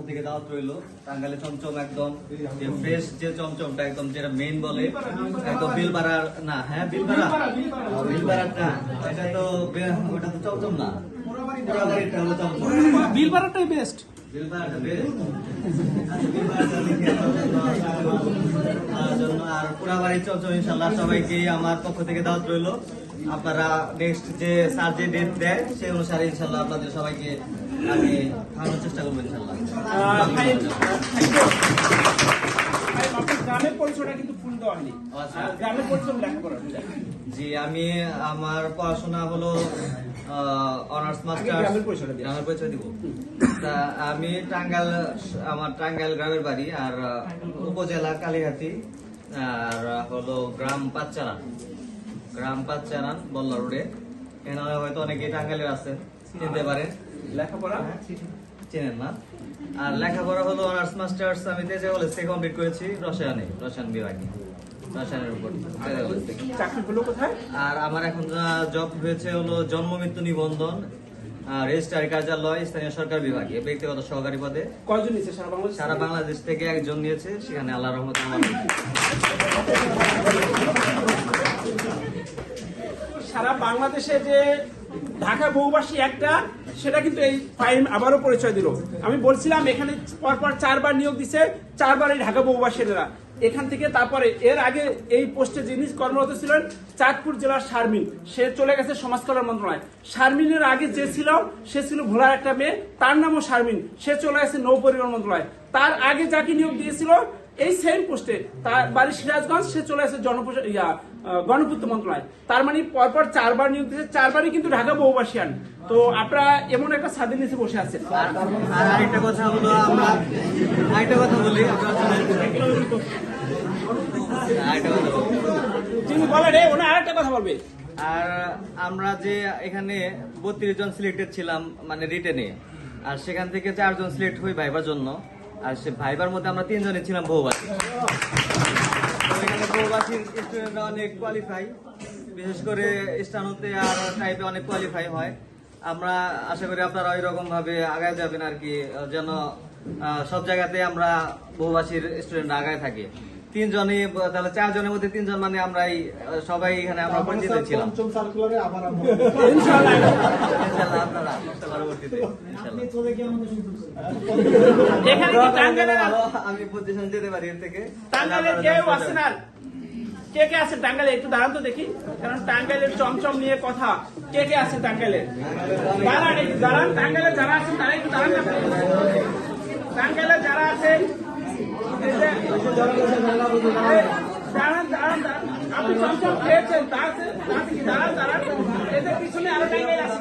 থেকে দাওয়াত রইলো। টাঙ্গাইলে চমচম একদম ফ্রেশ যে চমচমটা একদম যেটা মেইন বলে একদম বিলবাড়ার না, হ্যাঁ বিলবাড়াটা এটা তো ওটা তো চমচম না, পুরাবাড়িটা হলো চমচম। বিলবাড়াটাই বেস্ট। আর পুরাবাড়ির চমচম ইনশাল্লাহ সবাইকে আমার পক্ষ থেকে দাওয়াত রইলো। আপনারা নেক্সট যে স্যার যে ডেট দেয় সেই অনুসারে ইনশাল্লাহ আপনাদের সবাইকে আমি খাওয়ানোর চেষ্টা করবো ইনশাল্লাহ। গ্রামের পরিচয়টা কিন্তু ফুল দেওয়া হয়নি। গ্রামের পরিচয় লেখাপড়া। জি, আমি আমার পড়াশোনা হলো অনার্স মাস্টার্স। গ্রামের পরিচয় দিব। তা আমি টাঙ্গাইল, আমার টাঙ্গাইল গ্রামের বাড়ি, আর উপজেলা কালীহাতি, আর হলো গ্রাম পাঁচচারান বল্লা রোডে। এখানে হয়তো অনেকে টাঙ্গাইলের আছেন, চিনতে পারেন। লেখাপড়া চেনেন না? আর লেখাপড়া হলো অনার্স মাস্টার্স আমি তেজে কলেজ থেকে কমপ্লিট করেছি, রসায়ন বিভাগে, রসায়নের উপর। চাকরি হলো কোথায়? আর আমার এখন জব হয়েছে হলো জন্ম মৃত্যু নিবন্ধন রেজিস্ট্রার কার্যালয়, স্থানীয় সরকার বিভাগে, ব্যক্তিগত সহকারী পদে। কয়জন নিয়েছে সারা বাংলাদেশ থেকে একজন নিয়েছে, সেখানে আল্লাহর রহমতে আমার। সারা বাংলাদেশে যে ঢাকা বহুবাসী একটা, সেটা কিন্তু এই ফাইম আবারও পরিচয় দিল। আমি বলছিলাম এখানে পরপর 4 বার নিয়োগ দিছে, 4 বারই ঢাকা বহুবাসীরা এখান থেকে। তারপরে এর আগে এই পোস্টে যিনি কর্মরত ছিলেন চাঁদপুর জেলার শারমিন, সে চলে গেছে সমাজ কল্যাণ মন্ত্রণালয়। শারমিনের আগে যে ছিল সে ছিল ভোলার একটা মেয়ে, তার নামও শারমিন, সে চলে গেছে নৌ পরিবহন মন্ত্রণালয়। তার আগে যাকে নিয়োগ দিয়েছিল এই সেম পোস্টে, তার বাড়ি সিরাজগঞ্জ, সে চলে আসে গণপূর্ত মন্ত্রণালয়। তার মানে পরপর 4 বার নিয়োগ দিয়েছে, 4 বারই কিন্তু ঢাকা বহুবাসিয়ান। তো আপনারা এমন একটা স্বাধীন নিচে বসে আছেন। আর আরেকটা কথা হলো, আমরা আরেকটা কথা বলি, তিনি বলেন ওনা আরেকটা কথা বলবে। আর আমরা যে এখানে 32 জন সিলেক্টেড ছিলাম মানে রিটেনে, আর সেখান থেকে 4 জন সিলেক্ট হই ভাইবার জন্য। আর সে ভাইবার মধ্যে আমরা 3 জনই ছিলাম বহুবাসী। এখানে বহুবাসীর স্টুডেন্টরা অনেক কোয়ালিফাই, বিশেষ করে স্টানোতে আর টাইপে অনেক কোয়ালিফাই হয়। আমরা আশা করি আপনারা ওই রকম ভাবে আগায় যাবেন আর কি, যেন সব জায়গাতে আমরা বহুবাসীর স্টুডেন্ট আগায় থাকি। 3 জনই, তাহলে 4 জনের মধ্যে 3 জন মানে আমরাই সবাই এখানে আমরা পরিচিত ছিলাম। ইনশাআল্লাহ আপনারা পরবর্তীতে আমি পজিশন যেতে পারি এর থেকে। টাঙ্গাইলের কেউ আছে না? কে কে আছে টাঙ্গাইলে? একটু দাঁড়ান তো দেখি, কারণ টাঙ্গাইলের চমচম নিয়ে কথা। কে কে আছে টাঙ্গাইলে? দাঁড়ান, একটু দাঁড়ান। টাঙ্গাইলে যারা আছেন তারা একটু দাঁড়ান। টাঙ্গাইলে যারা আছেন দাঁড়ান দাঁড়ান দাঁড়ান, আপনি চমচম খেয়েছেন, দাঁড়ান। এদের পিছনে আরো টাঙ্গাইল আছে,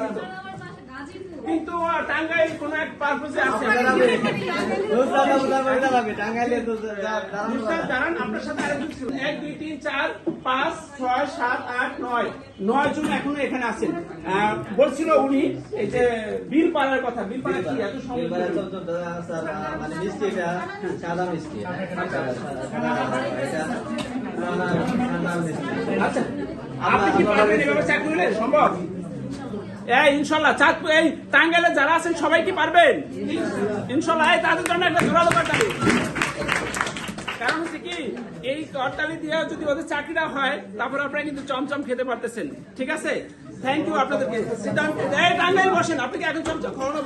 কিন্তু টাঙ্গাইল কোন এক পারপোজে আছে। দাঁড়ান, আপনার সাথে আরেকজন ছিল। 1 2 3 4 5 6 7 8 9 জন এখনো এখানে আছেন। বলছিল উনি এই যে বিল পাড়ার কথা। বিল পাড়া কি এত মানে মিষ্টিটা সাদা মিষ্টি। আচ্ছা, আপনি কি পারবেন এভাবে চাকরি নিলে? সম্ভব? ইনশাল্লাহ। চাঁদপুর এই টাঙ্গাইলে যারা আছেন সবাই কি পারবেন? ইনশাল্লাহ। তাদের জন্য একটা জোরালো করতালি। কারণ হচ্ছে কি, এই করতালি দিয়ে যদি ওদের চাকরিটা হয়, তারপর আপনারা কিন্তু চমচম খেতে পারতেছেন। ঠিক আছে, থ্যাংক ইউ আপনাদেরকে। টাঙ্গাইল বসেন, আপনি কি এখন চমচম খাওয়ানো?